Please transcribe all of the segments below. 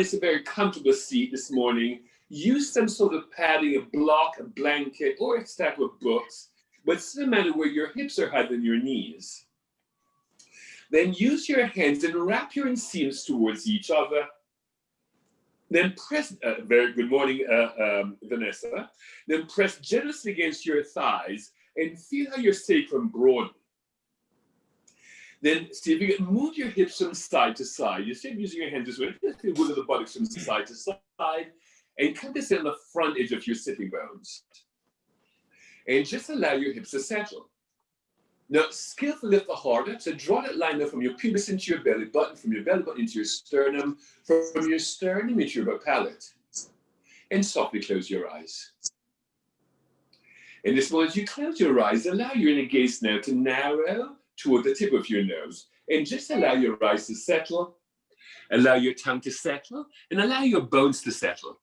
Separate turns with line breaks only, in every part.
it's a very comfortable seat this morning. Use some sort of padding, a block, a blanket, or a stack of books, but it's no matter where your hips are higher than your knees. Then use your hands and wrap your inseams towards each other. Then press, very good morning, Vanessa. Then press generously against your thighs and feel how your sacrum broadens. Then see if you can move your hips from side to side. Instead of using your hands this way, just wiggle the buttocks from side to side and cut this on the front edge of your sitting bones. And just allow your hips to settle. Now, skillfully lift the heart up. So draw that line up from your pubis into your belly button, from your belly button into your sternum, from your sternum into your palate. And softly close your eyes. In this moment, you close your eyes, allow your inner gaze now to narrow toward the tip of your nose. And just allow your eyes to settle, allow your tongue to settle, and allow your bones to settle.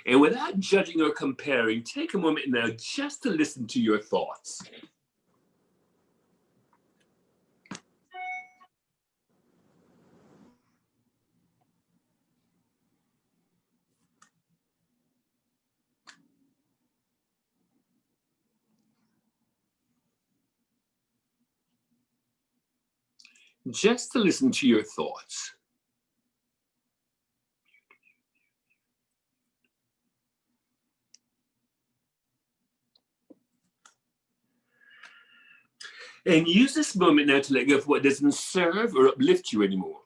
And without judging or comparing, take a moment now just to listen to your thoughts. Just to listen to your thoughts. And use this moment now to let go of what doesn't serve or uplift you anymore.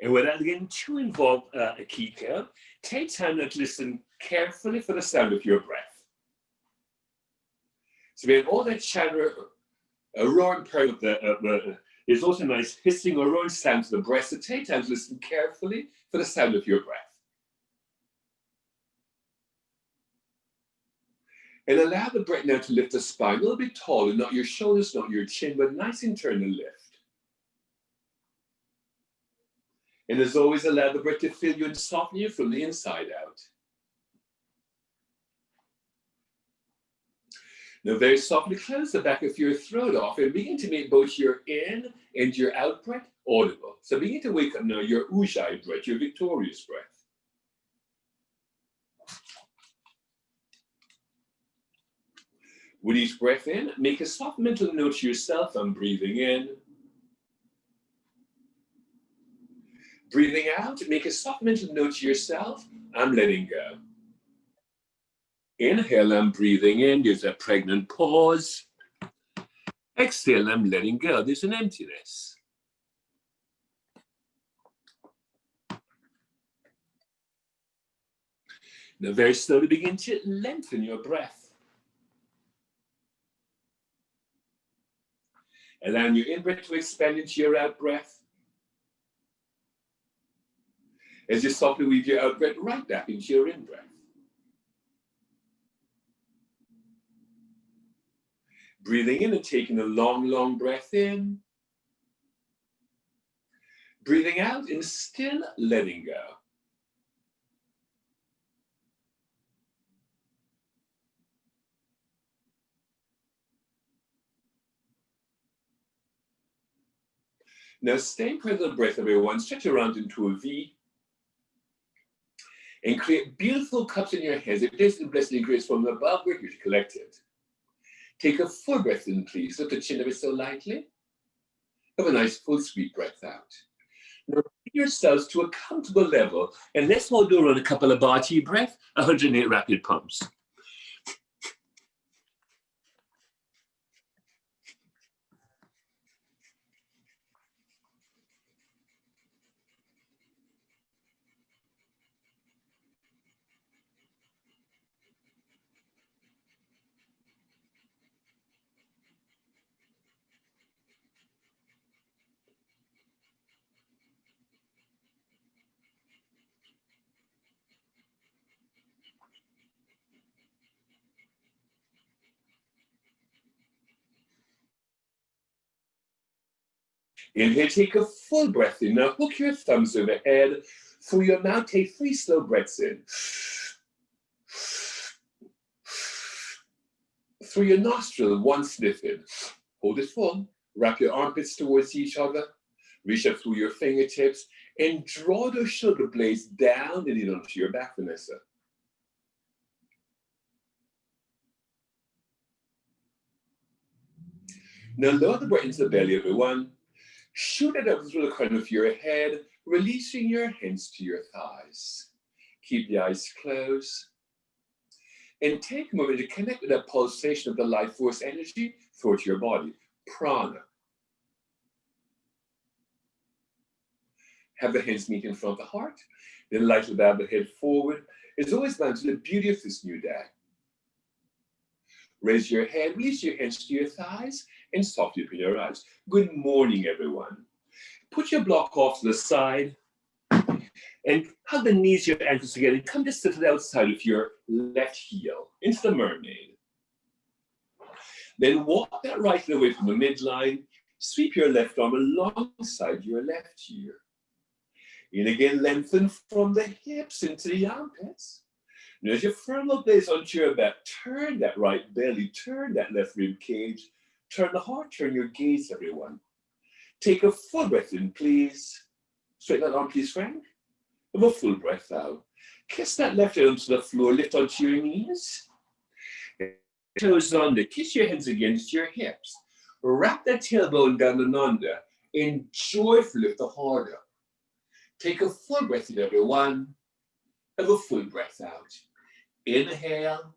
And without getting too involved, Akiko, take time now to listen carefully for the sound of your breath. So we have all that chatter, a roaring part of there's also a nice hissing or roaring sound to the breath. So take time to listen carefully for the sound of your breath. And allow the breath now to lift the spine a little bit taller, not your shoulders, not your chin, but nice internal lift. And as always, allow the breath to fill you and soften you from the inside out. Now very softly close the back of your throat off and begin to make both your in and your out breath audible. So begin to wake up now your Ujjayi breath, your victorious breath. With each breath in, make a soft mental note to yourself, I'm breathing in. Breathing out, make a soft mental note to yourself, I'm letting go. Inhale, I'm breathing in, there's a pregnant pause. Exhale, I'm letting go, there's an emptiness. Now very slowly begin to lengthen your breath. Allowing your in-breath to expand into your out-breath. As you softly weave your out-breath right back into your in-breath. Breathing in and taking a long, long breath in. Breathing out and still letting go. Now stay present with the breath, everyone. Stretch around into a V. And create beautiful cups in your hands. If there's the blessing and grace from above, we're here to collect it. Take a full breath in, please. Lift the chin ever so lightly. Have a nice full sweet breath out. Now bring yourselves to a comfortable level. And let's all do around a couple of Bharti breath, 108 rapid pumps. Inhale, take a full breath in. Now hook your thumbs overhead. Through your mouth, take 3 slow breaths in. Through your nostril, 1 sniff in. Hold it full. Wrap your armpits towards each other. Reach up through your fingertips and draw those shoulder blades down and in onto your back, Vanessa. Now lower the breath into the belly, everyone. Shoot it up through the crown of your head, releasing your hands to your thighs. Keep the eyes closed. And take a moment to connect with that pulsation of the life force energy throughout your body, prana. Have the hands meet in front of the heart. Then lightly bow the head forward. As always, bound to the beauty of this new day. Raise your head, release your hands to your thighs, and softly open your eyes. Good morning, everyone. Put your block off to the side and hug the knees, your ankles together, and come to sit to the outside of your left heel into the mermaid. Then walk that right leg away from the midline. Sweep your left arm alongside your left ear. In again, lengthen from the hips into the armpits. Now, as you firm the blades onto your back, turn that right belly, turn that left rib cage, turn the heart, turn your gaze, everyone. Take a full breath in, please. Straighten that arm, please, Frank. Have a full breath out. Kiss that left hand onto the floor, lift onto your knees. Toes under, kiss your hands against your hips. Wrap that tailbone down and under, and joyfully lift the heart up. Take a full breath in, everyone. Have a full breath out. Inhale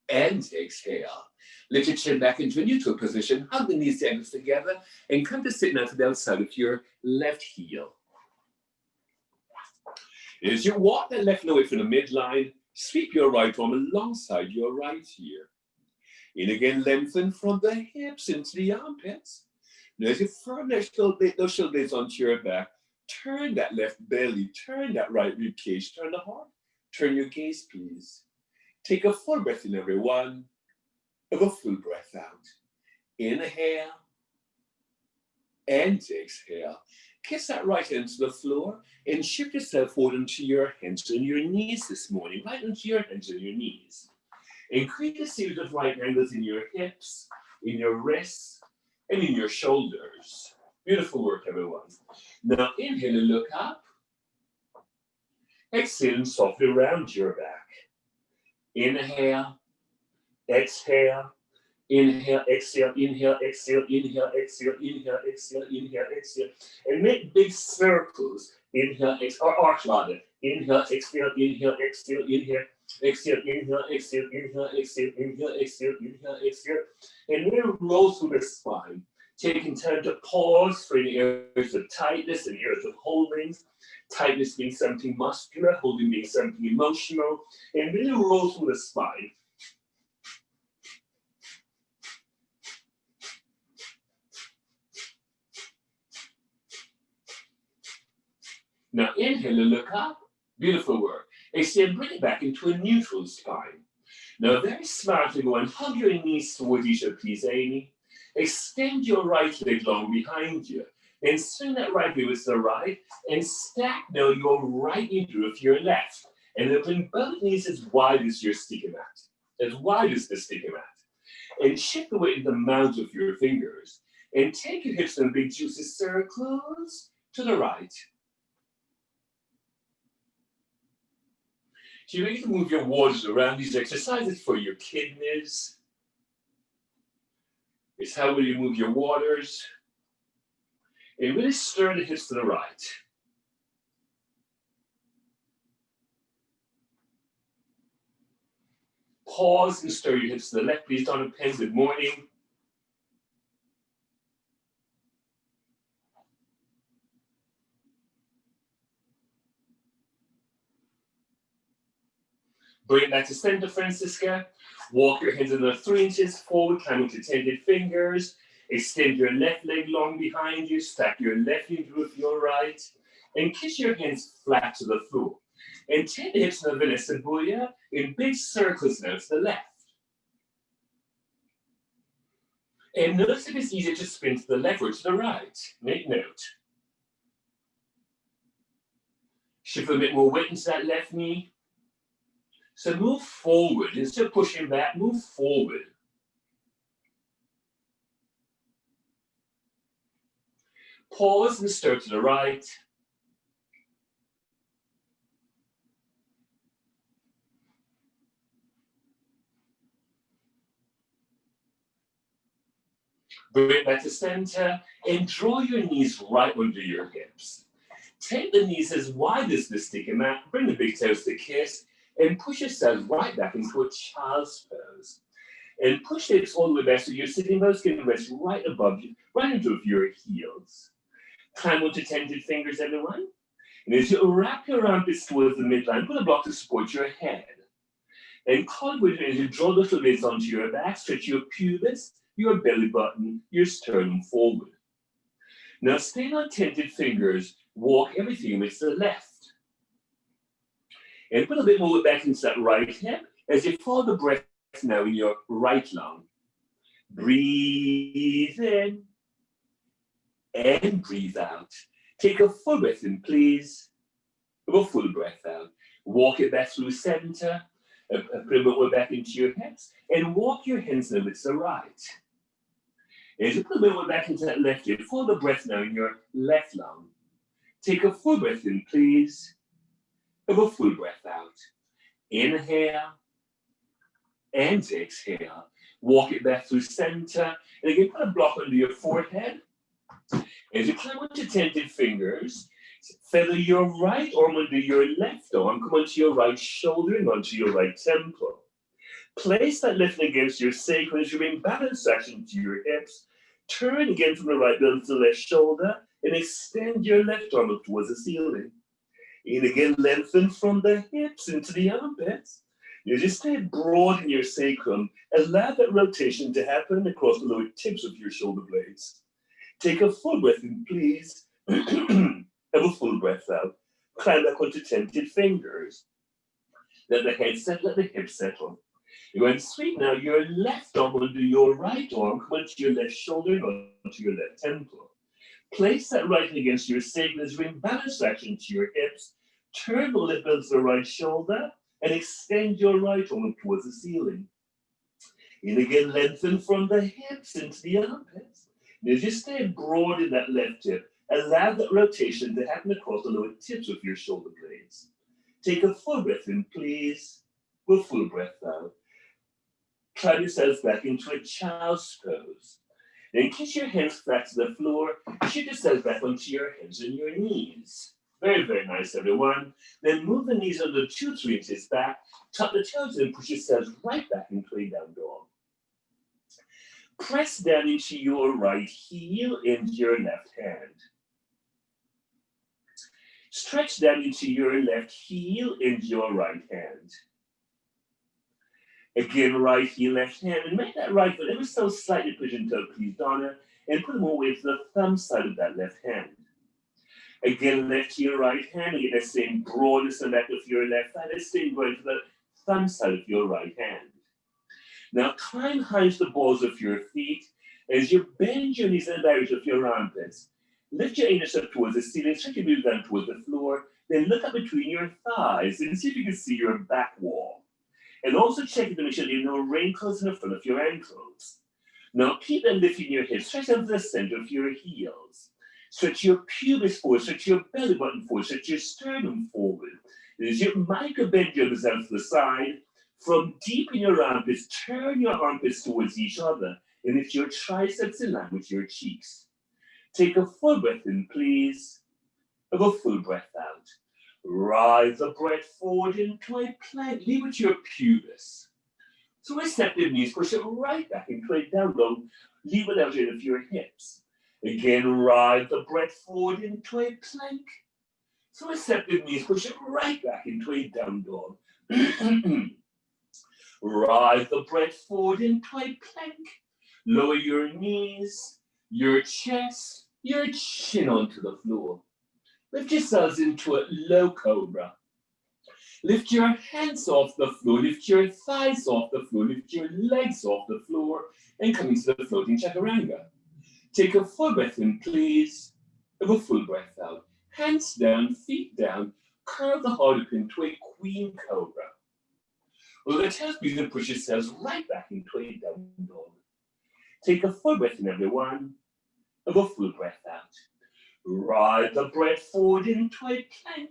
and exhale. Lift your chin back into a neutral position. Hug the knees and ankles together and come to sit now to the outside of your left heel. As you walk that left leg away from the midline, sweep your right arm alongside your right ear. In again, lengthen from the hips into the armpits. Now as you firm those shoulder blades onto your back, turn that left belly, turn that right rib cage, turn the heart, turn your gaze, please. Take a full breath in, everyone. Have a full breath out. Inhale and exhale. Kiss that right hand to the floor and shift yourself forward into your hands and your knees this morning, right into your hands and your knees. And create a series of right angles in your hips, in your wrists, and in your shoulders. Beautiful work, everyone. Now inhale and look up. Exhale and softly round your back. Inhale, exhale, inhale, exhale, inhale, exhale, inhale, exhale, inhale, exhale, inhale, exhale. And make big circles. Inhale, exhale, or arch rather. Inhale, exhale, inhale, exhale, inhale, exhale, inhale, exhale, inhale, exhale, inhale, exhale, inhale, exhale. And then roll through the spine. Taking time to pause for any areas of tightness and areas of holdings. Tightness being something muscular, holding being something emotional, and really roll through the spine. Now inhale and look up. Beautiful work. Exhale, bring it back into a neutral spine. Now very smartly go and hug your knees towards each other, please, Amy. Extend your right leg long behind you. And swing that right leg to the right and stack now your right knee with your left. And then bring both knees as wide as your sticky mat. As wide as the sticky mat. And shift the weight in the mounds of your fingers. And take your hips in big juicy circles to the right. So you need to move your waters around. These exercises for your kidneys. It's how will you move your waters. And really stir the hips to the right. Pause and stir your hips to the left. Please, Donna Penn, good morning. Bring it back to center, Francisca. Walk your hands another 3 inches forward, climbing to tended fingers. Extend your left leg long behind you. Stack your left knee with your right. And kiss your hands flat to the floor. And take the hips in the Vanessa Booyah in big circles now to the left. And notice if it's easier to spin to the left or to the right. Make note. Shift a bit more weight into that left knee. So move forward. Instead of pushing back, move forward. Pause and stir to the right. Bring it back to center and draw your knees right under your hips. Take the knees as wide as the sticky mat, bring the big toes to kiss, and push yourself right back into a child's pose. And push the hips all the way back so your sitting bones can rest right above you, right into your heels. Climb onto tented fingers, everyone. And as you wrap your armpits towards the midline, put a block to support your head. And call with it as you draw the little legs onto your back, stretch your pubis, your belly button, your sternum forward. Now stay on tented fingers, walk everything with the left. And put a bit more weight back into that right hip as you follow the breath now in your right lung. Breathe in and breathe out. Take a full breath in, please. A full breath out. Walk it back through center. Put a bit more back into your hips and walk your hands now with the right. As you put a bit more back into that left hip, follow the breath now in your left lung. Take a full breath in, please. A full breath out. Inhale and exhale. Walk it back through center. And again, put a block under your forehead. As you climb onto tented fingers, feather your right arm under your left arm, come onto your right shoulder and onto your right temple. Place that left leg against your sacrum as you bring balance action to your hips. Turn again from the right down to the left shoulder and extend your left arm up towards the ceiling. And again, lengthen from the hips into the armpits. You just stay broad in your sacrum. Allow that rotation to happen across the lower tips of your shoulder blades. Take a full breath in, please. Have a full breath out. Climb back onto tented fingers. Let the head settle, let the hips settle. You're going to sweep now your left arm under your right arm, come onto your left shoulder and onto your left temple. Place that right hand against your sacrum as you bring balance action to your hips. Turn the left arm to the right shoulder and extend your right arm up towards the ceiling. And again, lengthen from the hips into the armpits. And as you stay broad in that left hip, allow that rotation to happen across the lower tips of your shoulder blades. Take a full breath in, please. A full breath out. Climb yourselves back into a child's pose. Then kiss your hands flat to the floor. Shift yourself back onto your hands and your knees. Very, very nice, everyone. Then move the knees under 2-3 inches back. Tuck the toes in, push yourselves right back into a down dog. Press down into your right heel and your left hand. Stretch down into your left heel and your right hand. Again, right heel, left hand, and make that right foot ever so slightly pigeon toe, please, Donna, and put more weight to the thumb side of that left hand. Again, left heel, right hand, again, that same broadness on the back of your left thigh, that same going to the thumb side of your right hand. Now, climb high to the balls of your feet as you bend your knees in the direction of your armpits. Lift your anus up towards the ceiling, stretch your knees down towards the floor, then look up between your thighs and see if you can see your back wall. And also check to make sure there are no wrinkles in the front of your ankles. Now keep them lifting your hips, stretch them to the center of your heels. Stretch your pubis forward, stretch your belly button forward, stretch your sternum forward. And as you micro bend your arms out to the side, from deep in your armpits, turn your armpits towards each other and lift your triceps in line with your cheeks. Take a full breath in, please. Have a full breath out. Rise the breath forward into a plank. Leave with your pubis. So receptive knees, push it right back into a down dog. Leave it out of your hips. Again, rise the breath forward into a plank. So receptive knees, push it right back into a down dog. Rise the breath forward into a plank. Lower your knees, your chest, your chin onto the floor. Lift yourselves into a low cobra. Lift your hands off the floor, lift your thighs off the floor, lift your legs off the floor, and come into the floating chaturanga. Take a full breath in, please. Have a full breath out. Hands down, feet down, curve the heart up into a queen cobra. Well, the chest breathe and push yourselves right back into a down dog. Take a full breath in, everyone. Have a full breath out. Ride the breath forward into a plank.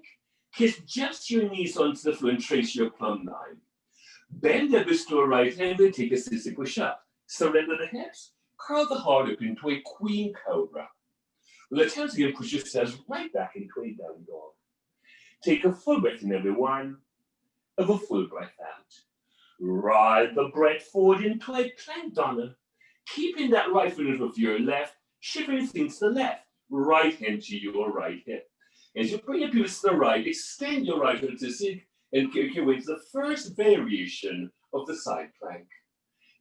Kiss just your knees onto the floor and trace your plumb line. Bend the wrist to a right hand and take a sissy push-up. Surrender the hips. Curl the heart up into a queen cobra. Let's once again push yourselves right back into a down dog. Take a full breath in, everyone. Of a full breath out. Ride the breath forward into a plank, Donna. Keeping that right foot in front of your left, shifting things to the left. Right hand to your right hip. As you bring your pelvis to the right, extend your right foot to sit and make your way to the first variation of the side plank.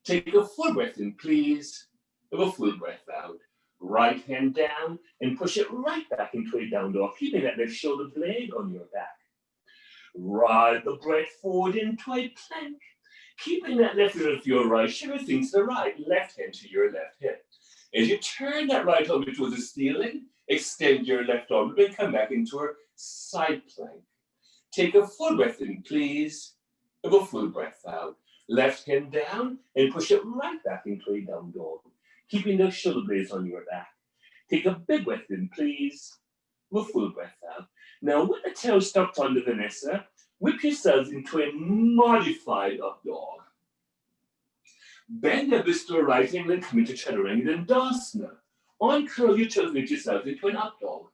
Take a full breath in, please. Of a full breath out. Right hand down and push it right back into a down dog, keeping that left shoulder blade on your back. Ride the breath forward into a plank. Keeping that left foot of your right, shift things to the right, left hand to your left hip. As you turn that right arm towards the ceiling, extend your left arm and come back into a side plank. Take a full breath in, please. Of a full breath out. Left hand down and push it right back into a down dog, keeping those shoulder blades on your back. Take a big breath in, please. Of a full breath out. Now, with the toes tucked under Vanessa, whip yourselves into a modified up dog. Bend your wrist to a right angle and come into Chaturanga and Tadasana. Uncurl your toes, lift yourselves into an up dog.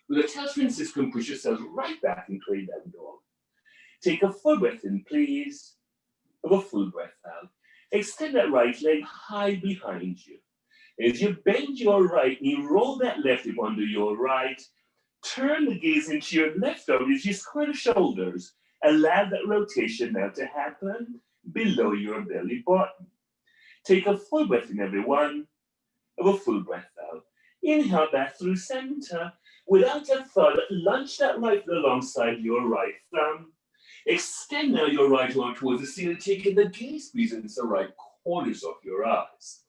With a tail Franciscan, push yourselves right back into a down dog. Take a full breath in, please. Of a full breath out. Extend that right leg high behind you. As you bend your right knee, roll that left hip under your right. Turn the gaze into your left arm as you square the shoulders. Allow that rotation now to happen below your belly button. Take a full breath in, everyone. Of a full breath out. Inhale back through center. Without a thought, lunge that right foot alongside your right thumb. Extend now your right arm towards the ceiling, taking the gaze squeeze into the right corners of your eyes.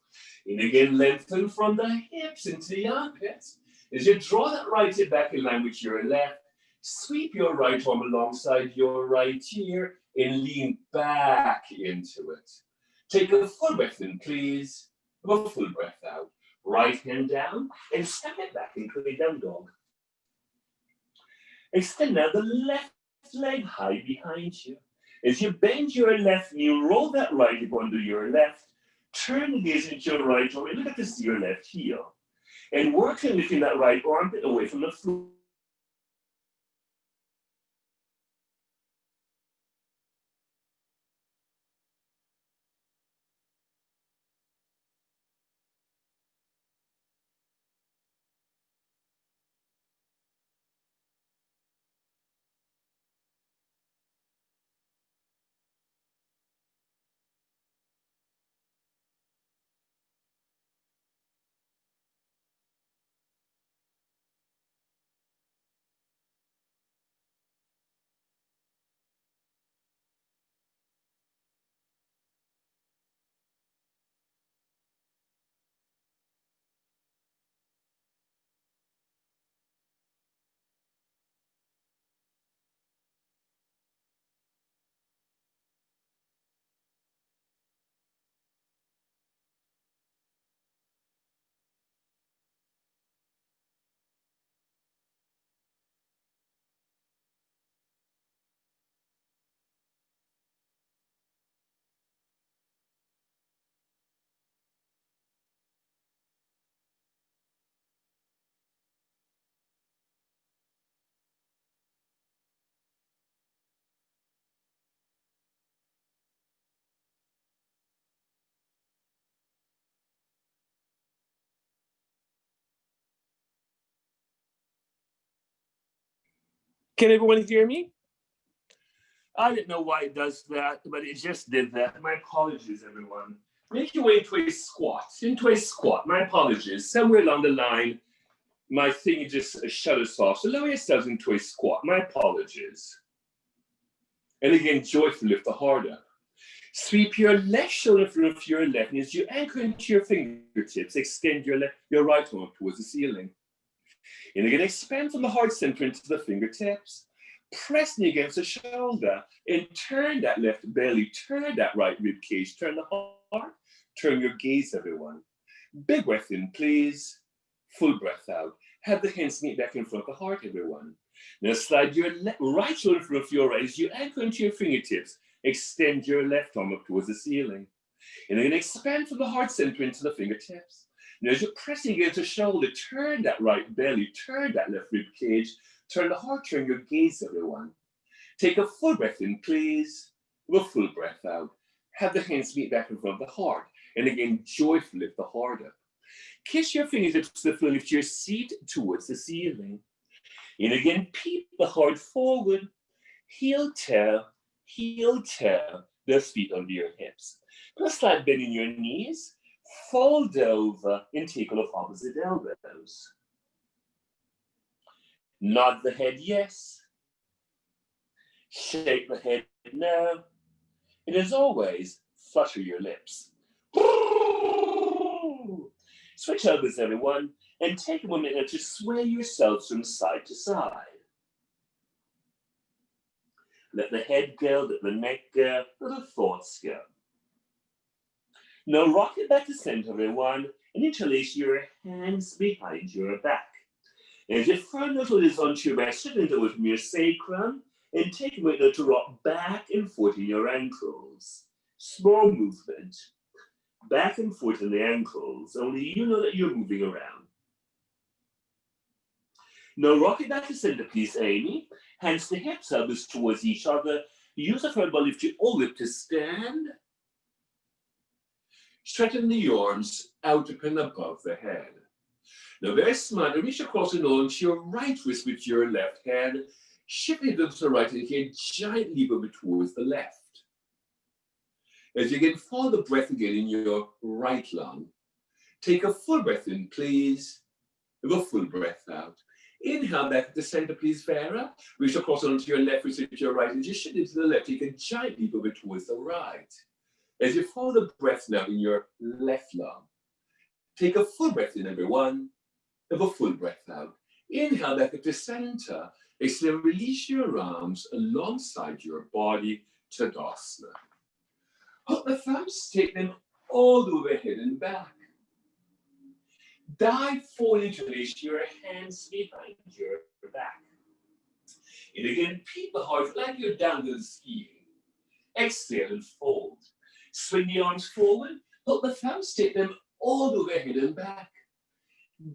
And again, lengthen from the hips into the armpits. As you draw that right hip back in line with your left, sweep your right arm alongside your right ear and lean back into it. Take a full breath in, please. Of a full breath out. Right hand down and step it back into a down dog. Extend now the left leg high behind you. As you bend your left knee, roll that right hip under your left. Turn the gaze into your right arm and look at this your left heel. And work on lifting that right armpit away from the floor. Can everyone hear me? I didn't know why it does that, but it just did that. My apologies, everyone. Make your way into a squat. My apologies. Somewhere along the line, my thing just shut us off. So lower yourselves into a squat. My apologies. And again, joyfully lift the heart up. Sweep your left shoulder through your left knee as you anchor into your fingertips. Extend your right arm towards the ceiling. And again, expand from the heart center into the fingertips. Press knee against the shoulder and turn that left belly, turn that right rib cage, turn the heart, turn your gaze, everyone. Big breath in, please. Full breath out. Have the hands meet back in front of the heart, everyone. Now slide your right shoulder in front of your right as you anchor into your fingertips. Extend your left arm up towards the ceiling. And then expand from the heart center into the fingertips. Now as you're pressing against the shoulder, turn that right belly, turn that left rib cage, turn the heart, turn your gaze, everyone. Take a full breath in, please. With a full breath out. Have the hands meet back in front of the heart. And again, joyfully lift the heart up. Kiss your fingertips to the floor, lift your seat towards the ceiling. And again, peep the heart forward. Heel toe, the feet under your hips. Plus slide bending your knees. Fold over and take off opposite elbows. Nod the head yes. Shake the head no. And as always, flutter your lips. Switch elbows, everyone, and take a moment to sway yourselves from side to side. Let the head go, let the neck go, let the thoughts go. Now rock it back to center, everyone, and interlace your hands behind your back. As your front knuckle is onto your back, straight into it from your sacrum, and take a minute to rock back and forth in your ankles. Small movement. Back and forth in the ankles, only you know that you're moving around. Now rock it back to center, please, Amy. Hands to hips, elbows towards each other. Use the front body lift your olive to stand. Straighten the arms out up and above the head. Now very smart, reach across and on to your right wrist with your left hand. Shift it to the right and again, giant leap over towards the left. As you again follow the breath again in your right lung, take a full breath in, please. With a full breath out. Inhale back at the center, please, Farah. Reach across onto your left, reach to your right, and just shift into the left. Take a giant leap over towards the right. As you follow the breath now in your left lung, take a full breath in, everyone. With a full breath out. Inhale back at the center. Exhale, release your arms alongside your body, Tadasana. Hook the thumbs, take them all the way ahead and back. Dive forward, interlace your hands behind your back. And again, peep the heart like you're downward skiing. Exhale and fold. Swing the arms forward, hook the thumbs, take them all the way ahead and back.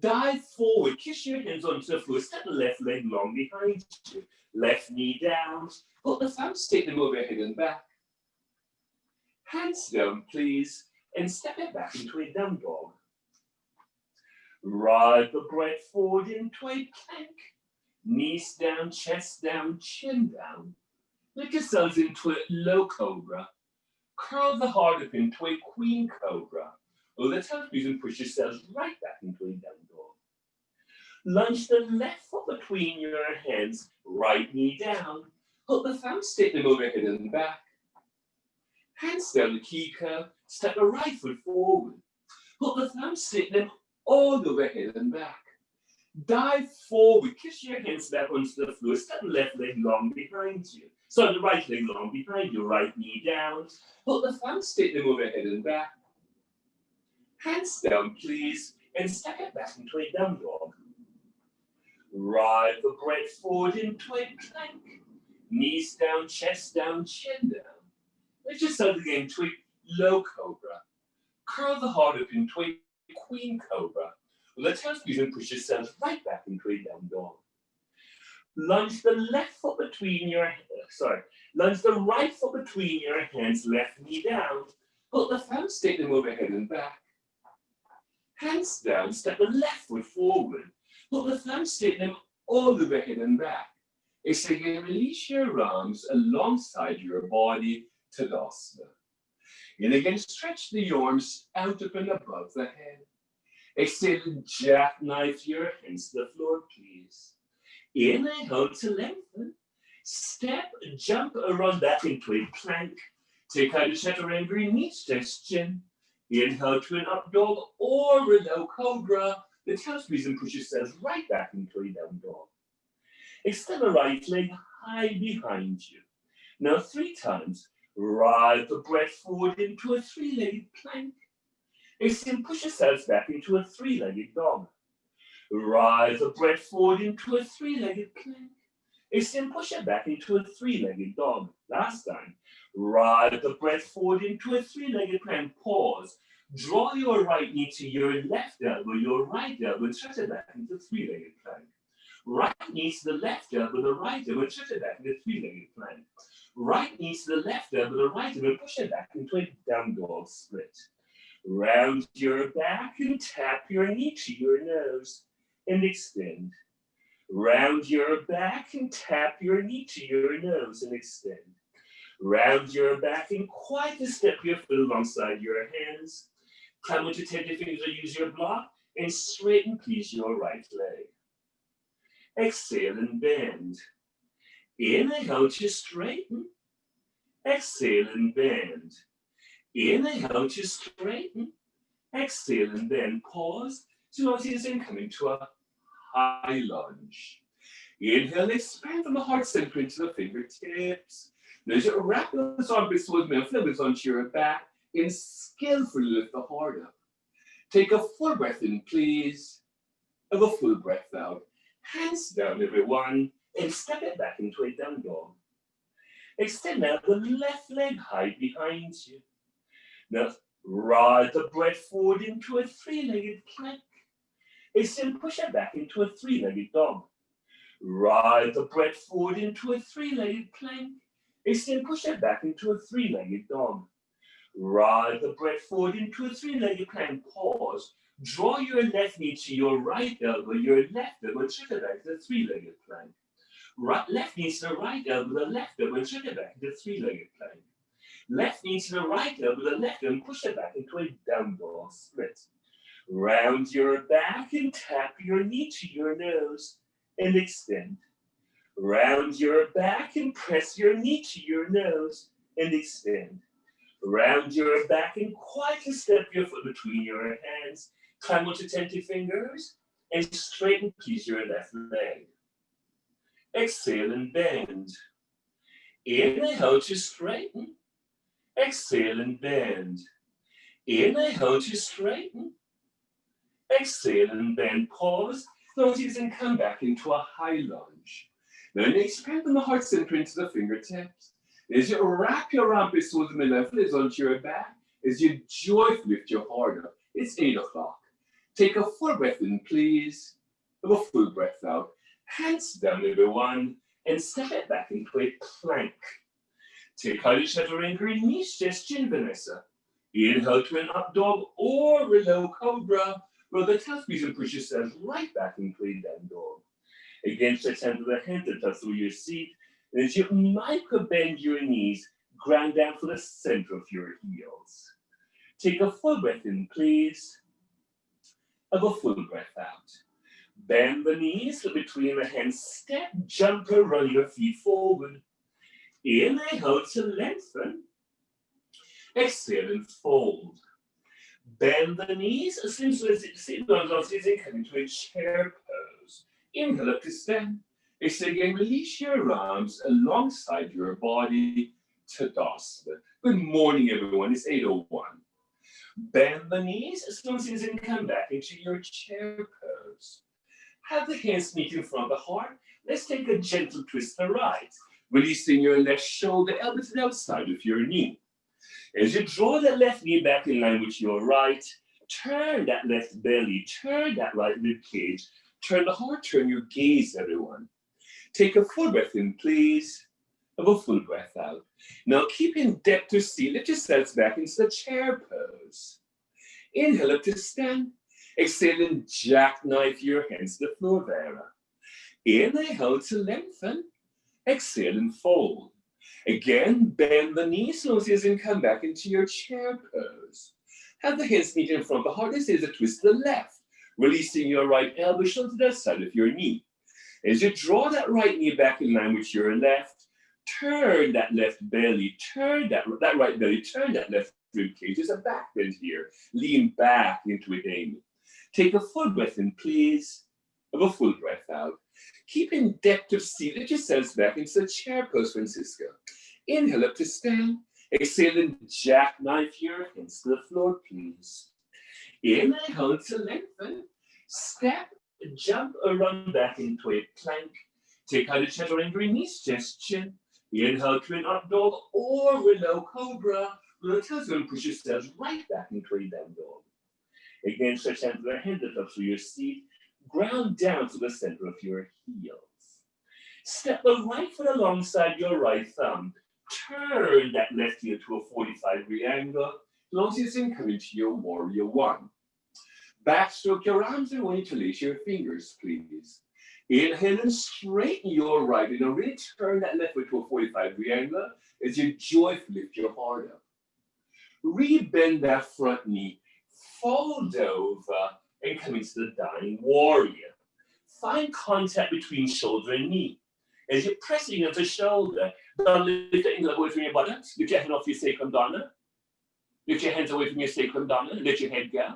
Dive forward, kiss your hands onto the floor, step the left leg long behind you. Left knee down, hook the thumbs, take them over ahead and back. Hands down, please, and step it back into a down dog. Ride the breath forward into a plank. Knees down, chest down, chin down. Lift yourselves into a low cobra. Curl the heart up into a queen cobra. Or the toes and push yourselves right back into a down dog. Lunge the left foot between your hands, right knee down. Hook the thumbs, take them overhead and back. Hands down the key curve, step the right foot forward. Hook the thumbs, take them all the way ahead and back. Dive forward, kiss your hands back onto the floor, step the left leg long behind you. So the right leg long behind you, right knee down. Hook the thumbs, take them overhead and back. Hands down, please, and step it back into a down dog. Ride the breath forward into a plank. Knees down, chest down, chin down. Lift yourself again to a low cobra. Curl the heart up into a queen cobra. With the toes and push yourselves right back into a down dog. Lunge the left foot between your lunge the right foot between your hands, left knee down. Hook the thumbs, take them overhead and back. Hands down, step the left foot forward. Hook the thumbs, take them all the way ahead and back. Exhale, release your arms alongside your body, Tadasana. And again, stretch the arms out up and above the head. Exhale, jackknife your hands to the floor, please. Inhale to lengthen. Step, jump around back into a plank. Take out a chaturanga, knees, chest, chin. Inhale to an up dog or a low cobra. The toes and push yourselves right back into a down dog. Extend the right leg high behind you. Now 3 times. Ride the breath forward into a 3-legged plank. Exhale, push yourselves back into a 3-legged dog. Rise the breath forward into a three-legged plank. Extend, push it back into a three-legged dog. Last time. Rise the breath forward into a three-legged plank. Pause. Draw your right knee to your left elbow, your right elbow, and stretch it back into three-legged plank. Right knee to the left elbow, the right elbow, and stretch it back into three-legged plank. Right knee to the left elbow, the right elbow, and push it back into a down dog split. Round your back and tap your knee to your nose and extend. Round your back and tap your knee to your nose and extend. Round your back and quietly step your foot alongside your hands. Climb onto 10 fingers or use your block and straighten, please, your right leg. Exhale and bend. Inhale to straighten. Exhale and bend. Inhale to straighten. Exhale and bend. Pause. So notice in coming to a high lunge. Inhale, expand from the heart center into the fingertips. Now as you wrap those armpits with middle fingers onto your back and skillfully lift the heart up. Take a full breath in, please. Have a full breath out. Hands down, everyone, and step it back into a down dog. Extend now the left leg high behind you. Now, ride the breath forward into a three-legged plank. Extend, push it back into a three-legged dog. Ride the breath forward into a three-legged plank. Extend, push it back into a three-legged dog. Ride the breath forward into a three-legged plank. Pause. Draw your left knee to your right elbow, your left elbow, and shift it back to the three-legged plank. Right, left knee to the right elbow, the left elbow, and shift it back to the three-legged plank. Left knee to the right elbow, the left elbow, and push it back into a down dog split. Round your back and tap your knee to your nose and extend. Round your back and press your knee to your nose and extend. Round your back and quietly step your foot between your hands. Climb onto 10 fingers and straighten, please, your left leg. Exhale and bend. Inhale to straighten. Exhale and bend. Inhale to straighten. Exhale and bend. Pause. Notice and come back into a high lunge. Now expand from the heart center into the fingertips. As you wrap your armpits with the middle fingers onto your back, as you joyfully lift your heart up. It's 8 o'clock. Take a full breath in, please. Have a full breath out. Hands down, everyone, and step it back into a plank. Take out your chaturanga knees, chest, chin, Vanessa. Inhale to an up dog or a low cobra. Roll the tail squeeze and push yourself right back into a down dog. Again, stretch hands to the hand to touch through your seat. And as you micro bend your knees, ground down to the center of your heels. Take a full breath in, please. Have a full breath out. Bend the knees, look between the hands, step, jump, or run your feet forward. Inhale to lengthen. Exhale and fold. Bend the knees, sit down, coming to a chair pose. Inhale up to stand. Exhale again, release your arms alongside your body. Tadasana. Good morning, everyone. It's 8:01. Bend the knees, and come back into your chair pose. Have the hands meet in front of the heart. Let's take a gentle twist to the right. Releasing your left shoulder, elbow to the outside of your knee. As you draw the left knee back in line with your right, turn that left belly, turn that right rib cage, turn the heart, turn your gaze, everyone. Take a full breath in, please. Have a full breath out. Now keep in depth to see. Lift yourselves back into the chair pose. Inhale up to stand. Exhale and jackknife your hands to the floor there. Inhale to lengthen. Exhale and fold. Again, bend the knees, noses, and come back into your chair pose. Have the hands meet in front of the heart. This is a twist to the left. Releasing your right elbow, shoulder to the side of your knee. As you draw that right knee back in line with your left, turn that left belly, turn that right belly, turn that left rib cage. There's a back bend here. Lean back into it, Amy. Take a full breath in, please. Have a full breath out. Keep in depth of seat. Let yourselves back into the chair pose, Francisco. Inhale up to stand. Exhale and jackknife your hands to the floor, please. Inhale to lengthen. Step, jump or run back into a plank. Take out a chaturanga knees, chest, chin. Inhale to an up dog or below cobra. With a tailspin, push yourselves right back into a down dog. Again, stretch out the hand up through your seat. Ground down to the center of your heels. Step the right foot alongside your right thumb. Turn that left heel to a 45-degree angle. Long as you come into your warrior one. Backstroke your arms and want you to lace your fingers, please. Inhale and straighten your right. And now really turn that left foot to a 45-degree angle as you joyfully lift your heart up. Rebend that front knee. Fold over and come into the dying warrior. Find contact between shoulder and knee. As you're pressing into the shoulder, don't lift the ankle away from your buttocks. Lift your hand off your sacrum dana. Lift your hands away from your sacrum dana. Let your head go.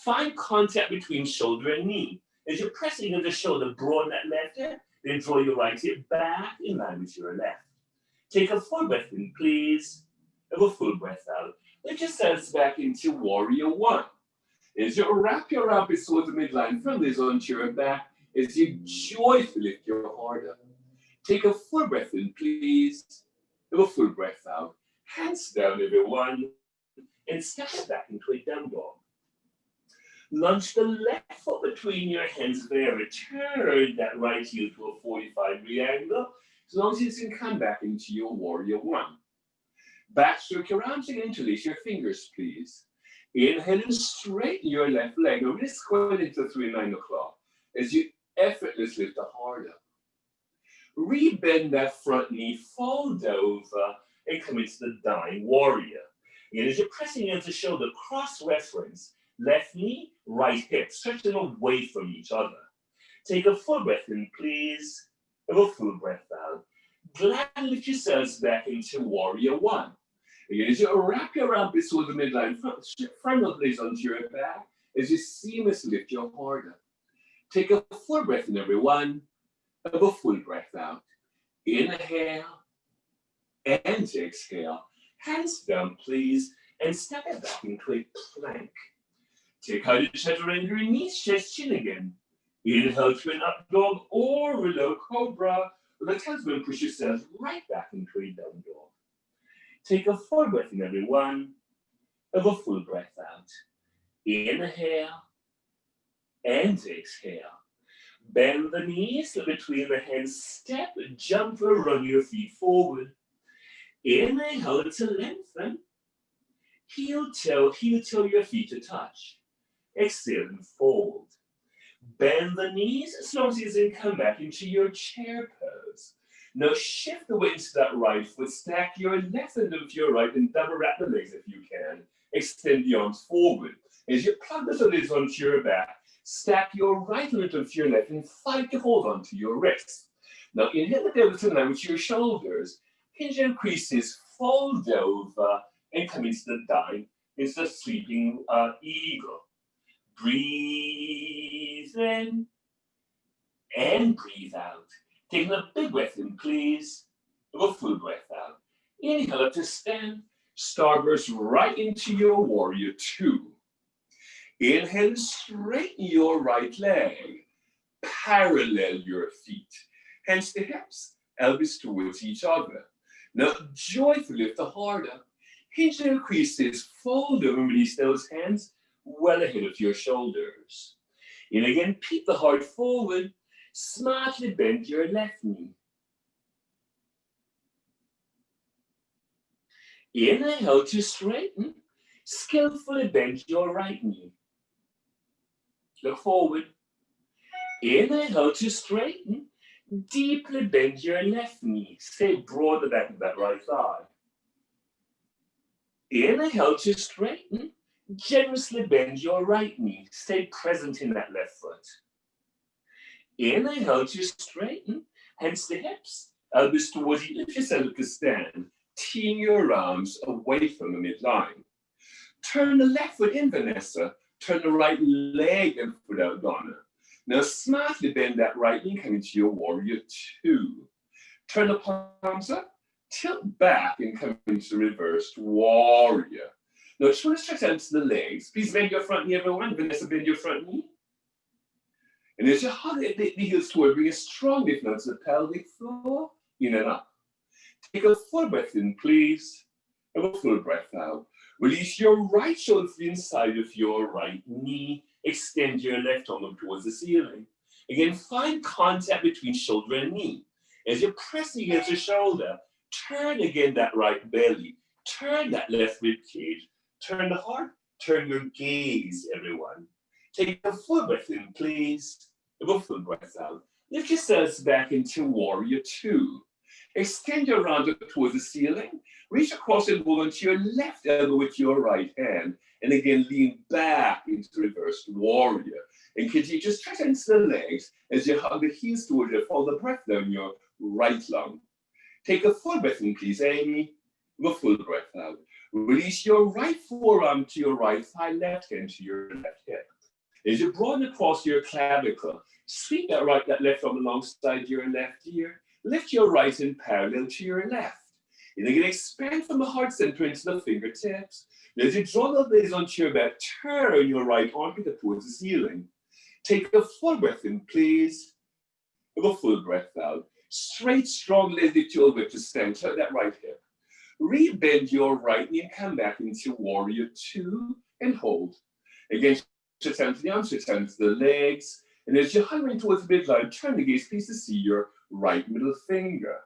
Find contact between shoulder and knee. As you're pressing into the shoulder, broaden that left hip, then draw your right hip back in line with your left. Take a full breath in, please. Have a full breath out. Lift yourselves back into warrior one. As you wrap your armpits towards the midline, from this onto your back, as you joyfully lift your heart up. Take a full breath in, please. Have a full breath out. Hands down, everyone. And step it back into a down dog. Lunge the left foot between your hands there. Return that right heel to a 45-degree angle. As long as you can come back into your warrior one. Backstroke your arms and interlace your fingers, please. Inhale and straighten your left leg. Now really square into 3-9 o'clock as you effortlessly lift the heart up. Rebend that front knee, fold over, and come into the dying warrior. And as you're pressing into the shoulder, cross-reference, left knee, right hip, stretch them away from each other. Take a full breath in, please. Have a full breath out. Gladly lift yourselves back into warrior one. Again, as you wrap your armpits towards the midline, front of legs onto your back, as you seamlessly lift your heart up. Take a full breath in, everyone. Have a full breath out. Inhale and exhale. Hands down, please, and step it back into a plank. Take out your chaturanga knees, chest, chin again. Inhale to an up dog or below cobra. With a tailspin, push yourself right back into a down dog. Take a full breath in, everyone. Have a full breath out. Inhale and exhale. Bend the knees between the hands. Step, jump, or run your feet forward. Inhale to lengthen. Heel toe your feet to touch. Exhale and fold. Bend the knees as long as you can come back into your chair pose. Now shift the weight into that right foot. Stack your left hand of your right and double wrap the legs if you can. Extend the arms forward. As you plug the legs onto your back, stack your right leg onto your left and fight to hold onto your wrist. Now inhale the devil's in line with your shoulders. Hinge and creases, fold over, and come into the dying, into the sleeping eagle. Breathe in and breathe out. Taking a big breath in, please. Have a full breath out. Inhale up to stand. Starburst right into your warrior two. Inhale, straighten your right leg. Parallel your feet. Hands to hips, elbows towards each other. Now joyfully lift the heart up. Hinge and creases, fold over, release those hands well ahead of your shoulders. And again, peep the heart forward. Smartly bend your left knee. Inhale to straighten. Skillfully bend your right knee. Look forward. Inhale to straighten. Deeply bend your left knee. Stay broad the back of that right thigh. Inhale to straighten. Generously bend your right knee. Stay present in that left foot. Inhale to straighten. Hands to hips. Elbows towards you. Lift yourself to stand. Teeing your arms away from the midline. Turn the left foot in, Vanessa. Turn the right leg and foot out, Donna. Now smartly bend that right knee, come into your warrior two. Turn the palms up, tilt back and come into reversed warrior. Now just want to stretch out into the legs. Please bend your front knee, everyone. Vanessa, bend your front knee. And as you hug the heels toward, bring a strong lift now to the pelvic floor, in and up. Take a full breath in, please, and a full breath out. Release your right shoulder to the inside of your right knee. Extend your left arm up towards the ceiling. Again, find contact between shoulder and knee. As you press against the shoulder, turn again that right belly. Turn that left rib cage. Turn the heart. Turn your gaze, everyone. Take a full breath in, please. And a full breath out. Lift yourselves back into Warrior Two. Extend your arms up towards the ceiling. Reach across and hold onto your left elbow with your right hand. And again, lean back into reversed warrior. And continue to stretch into the legs as you hug the heels towards you. Follow the breath down your right lung. Take a full breath in, please, Amy. A full breath out. Release your right forearm to your right thigh, left hand to your left hip. As you broaden across your clavicle, sweep that left arm alongside your left ear. Lift your right hand parallel to your left. And again, expand from the heart center into the fingertips. And as you draw the legs onto your back, turn your right armpit up towards the ceiling. Take a full breath in, please. Have a full breath out. Straight, strong legs lift you all the way to stand. Turn that right hip. Rebend your right knee and come back into Warrior Two and hold. Again, stretch down to the arms, stretch down to the legs. And as you're hovering towards the midline, turn the gaze, please, to see your right middle finger.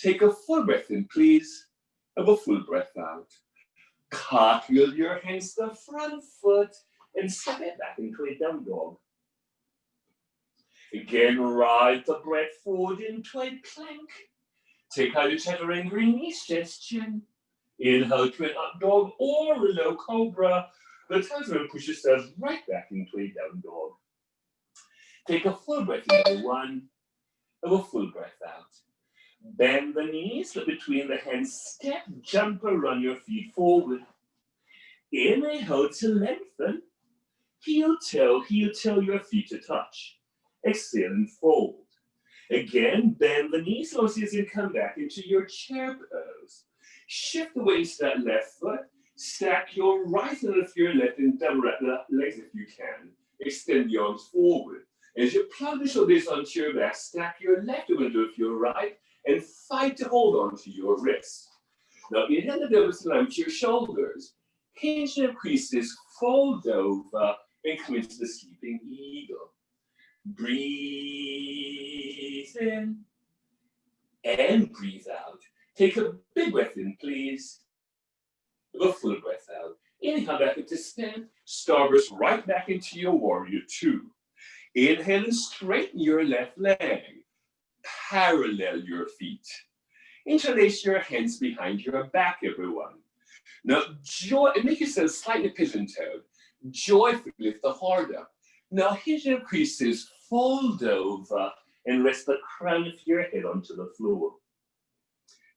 Take a full breath in, please. Have a full breath out. Cartwheel your hands to the front foot and step it back into a down dog. Again, ride the breath forward into a plank. Take out your chaturanga knee, stretch chin. Inhale to an up dog or a low cobra. The times when you push yourselves right back into a down dog. Take a full breath in, everyone. Have a full breath out. Bend the knees, look between the hands, step, jump, or run your feet forward. Inhale to lengthen. Heel toe, your feet to touch. Exhale and fold. Again, bend the knees, slow as you come back into your chair pose. Shift the weight to that left foot. Stack your right leg with your left and double wrap the legs if you can. Extend the arms forward. As you plug the shoulders onto your back, stack your left elbow with your right and fight to hold on to your wrist. Now inhale the elbows line to your shoulders. Hinge the creases, fold over, and come into the sleeping eagle. Breathe in and breathe out. Take a big breath in, please. A full breath out. Inhale back into stand. Starburst right back into your Warrior Two. Inhale and straighten your left leg. Parallel your feet. Interlace your hands behind your back, everyone. Now, make yourself slightly pigeon-toed. Joyfully lift the heart up. Now, hinge your creases, fold over, and rest the crown of your head onto the floor.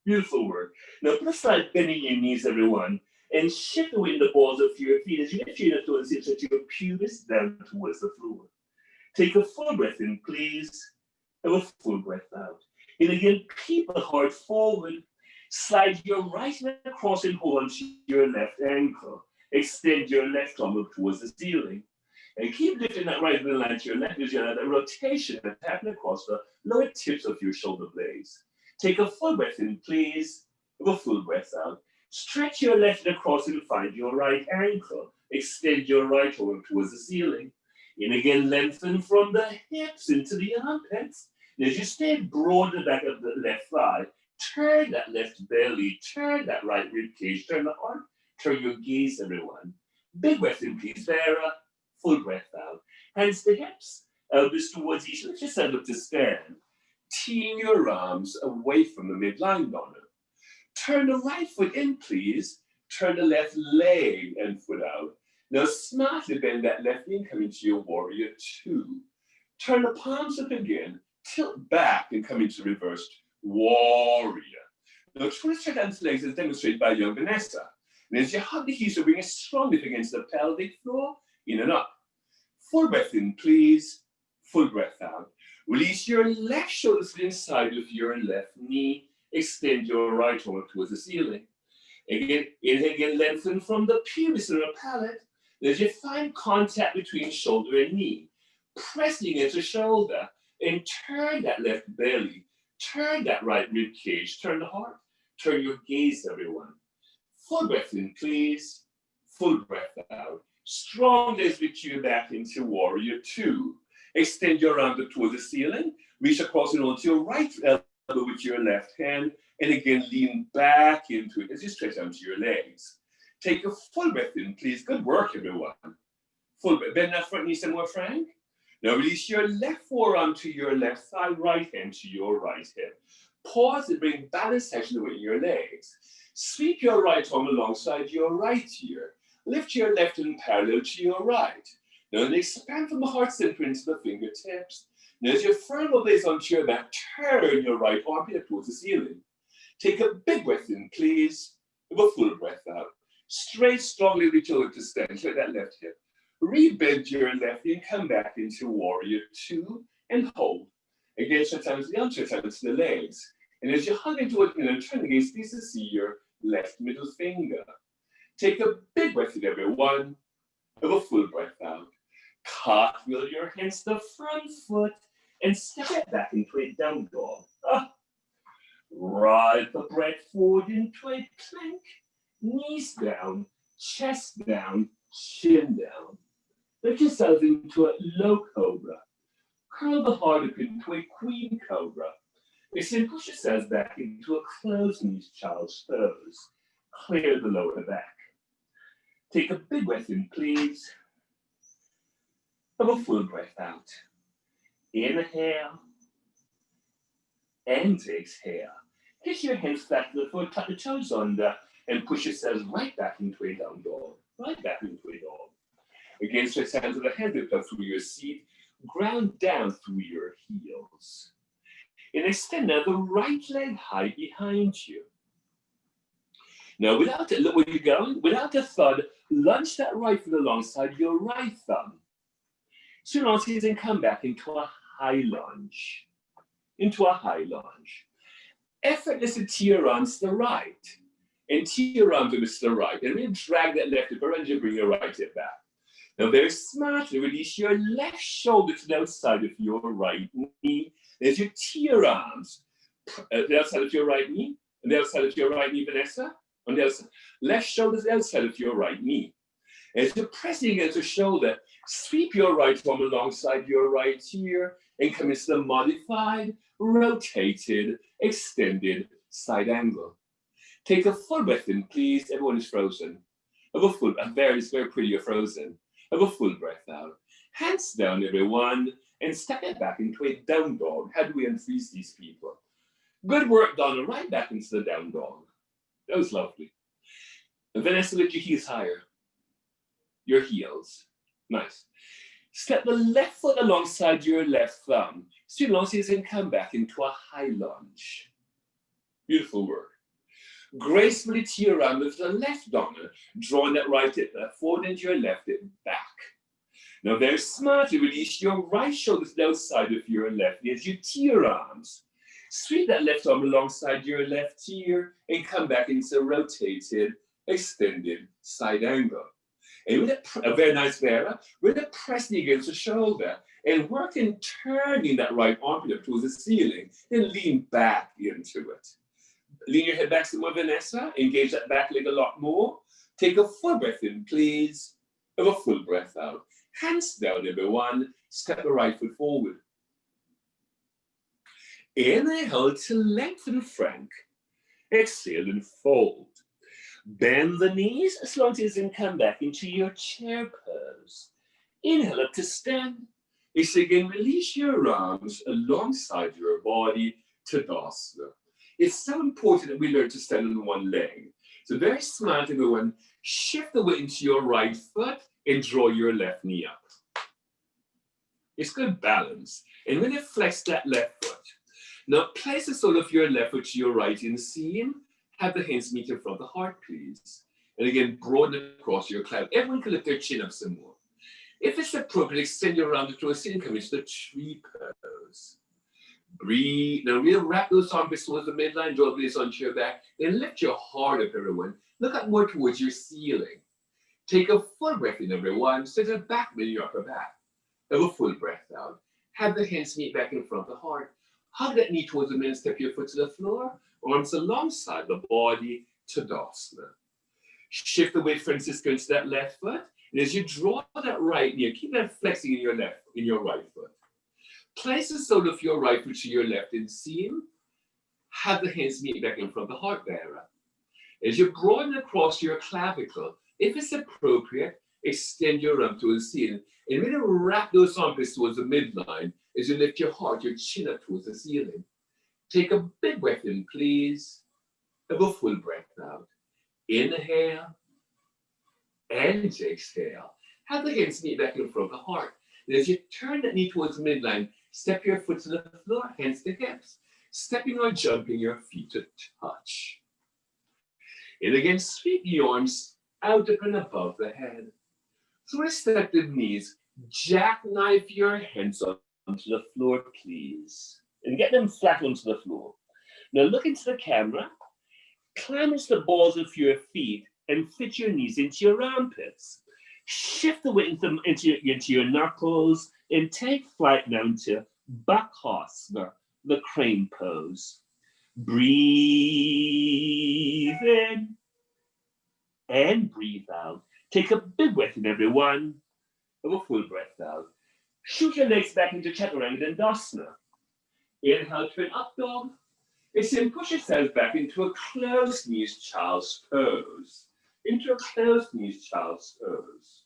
Beautiful work. Now, put aside bending your knees, everyone, and shift the weight in the balls of your feet as you lift your toes and stretch your pubis down towards the floor. Take a full breath in, please. Have a full breath out. And again, keep the heart forward. Slide your right leg across and hold on to your left ankle. Extend your left arm up towards the ceiling. And keep lifting that right middle line to your left as you have that rotation and tapping across the lower tips of your shoulder blades. Take a full breath in, please. Have a full breath out. Stretch your left leg across and find your right ankle. Extend your right arm towards the ceiling. And again, lengthen from the hips into the armpits. And as you stay broad the back of the left thigh, turn that left belly, turn that right rib cage, turn the heart, turn your gaze, everyone. Big breath in, please, Vera. Full breath out. Hands to hips, elbows towards each. Lift yourself up to stand. Teeing your arms away from the midline, Donna. Turn the right foot in, please. Turn the left leg and foot out. Now smartly bend that left knee and come into your Warrior Two. Turn the palms up again. Tilt back and come into reversed warrior. Now twist your hands and legs as demonstrated by young Vanessa. And as you hug the heels, bring it strongly against the pelvic floor, in and up. Full breath in, please. Full breath out. Release your left shoulder to the inside of your left knee. Extend your right arm towards the ceiling. Again, inhale again, lengthen from the pubis and the palate. As you find contact between shoulder and knee. pressing into shoulder, and turn that left belly, turn that right rib cage, turn the heart, turn your gaze, everyone. Full breath in, please. Full breath out. Strong legs with you back into warrior two. Extend your arm towards the ceiling. Reach across and onto your right elbow with your left hand. And again, lean back into it as you stretch out your legs. Take a full breath in, please. Good work, everyone. Full breath. Bend that front knee some more, Frank. Now release your left forearm to your left thigh, right hand to your right hip. Pause and bring balance section away in your legs. Sweep your right arm alongside your right ear. Lift your left hand parallel to your right. Now expand from the heart center into the fingertips. Now as your frontal blades onto your back, turn your right arm towards the ceiling. Take a big breath in, please. With a full breath out. Straight, strongly reach over to stand, like that left hip. Rebend your left knee, come back into warrior two and hold. Again, sometimes the arm, sometimes the legs. And as you hug into it, turn again, please to see your left middle finger. Take a big breath in, everyone. Have a full breath out. Cartwheel your hands to the front foot and step it back into a down dog. Ride the breath forward into a plank. Knees down, chest down, chin down. Lift yourself into a low cobra. Curl the heart up into a queen cobra. Then push yourselves back into a closed knees child's pose. Clear the lower back. Take a big breath in, please. Have a full breath out. Inhale and exhale. Kiss your hands flat to the floor, tuck the toes under, and push yourselves right back into a down dog. Right back into a dog. Again, stretch hands with the hand lift up through your seat. Ground down through your heels. And extend now the right leg high behind you. Now, without a, look where you're going, without a thud, lunge that right foot alongside your right thumb. So launch it and come back into a high lunge. Into a high lunge. Effortlessly to your arms to the right. And to your arms to the right. And then drag that left hip around you, bring your right hip back. Now, very smartly, release your left shoulder to the outside of your right knee. As you tee your arms, the outside of your right knee, and the outside of your right knee, Vanessa, on the outside. Left shoulder to the outside of your right knee. As you're pressing against the shoulder, sweep your right arm alongside your right ear and come into the modified, rotated, extended side angle. Take a full breath in, please. Everyone is frozen. Have a full, it's very pretty, you're frozen. Have a full breath out. Hands down, everyone, and step it back into a down dog. How do we unfreeze these people? Good work, Donna. Right back into the down dog. That was lovely. And Vanessa, lift your heels higher. Your heels. Nice. Step the left foot alongside your left thumb. So long as you can come back into a high lunge. Beautiful work. Gracefully tee around with the left Donna, drawing that right hip forward into your left hip back. Now very smartly release your right shoulder to the outside of your left knee as you tee your arms. Sweep that left arm alongside your left ear and come back into a rotated, extended side angle. And with a very nice Vera, with a pressing against the shoulder and working turning that right arm up towards the ceiling, then lean back into it. Lean your head back some more, Vanessa. Engage that back leg a lot more. Take a full breath in, please. Have a full breath out. Hands down, everyone. Step the right foot forward. Inhale to lengthen frank. Exhale and fold. Bend the knees as long as you can come back into your chair pose. Inhale up to stand. Exhale again, release your arms alongside your body, Tadasana. It's so important that we learn to stand on one leg. So very smart, everyone. Shift the weight into your right foot and draw your left knee up. It's good balance. And when you flex that left foot, now place the sole of your left foot to your right inseam. Have the hands meet in front of the heart, please. And again, broaden across your cloud. Everyone can lift their chin up some more. If it's appropriate, extend your arms to a seat and come into the tree pose. Breathe. Now really wrap those armpits towards the midline, draw the knees onto your back, then lift your heart up, everyone. Look up more towards your ceiling. Take a full breath in, everyone. Sit it back with your upper back. Have a full breath out. Have the hands meet back in front of the heart. Hug that knee towards the middle, step your foot to the floor, arms alongside the body, Tadasana. Shift the weight, Francisco, into that left foot. And as you draw that right knee, keep that flexing in your right foot. Place the sole of your right foot to your left inseam. Have the hands meet back in front of the heart bearer. As you broaden across your clavicle, if it's appropriate, extend your arm to the ceiling. And really wrap those armpits towards the midline as you lift your heart, your chin up towards the ceiling. Take a big breath in, please. Have a full breath out. Inhale and exhale. Have the hands meet back in front of the heart. And as you turn that knee towards the midline, step your foot to the floor, hands to hips. Stepping or jumping your feet to touch. And again, sweep your arms out up and above the head. Through respective knees, jackknife your hands onto the floor, please. And get them flat onto the floor. Now look into the camera. Climb into the balls of your feet and fit your knees into your armpits. Shift the weight into your knuckles and take flight down to Bakasana, the crane pose. Breathe in and breathe out. Take a big breath in, everyone. Have a full breath out. Shoot your legs back into Chaturanga Dandasana. Inhale to an up dog. Exhale, push yourself back into a closed knees child's pose. Into a closed knees child's pose.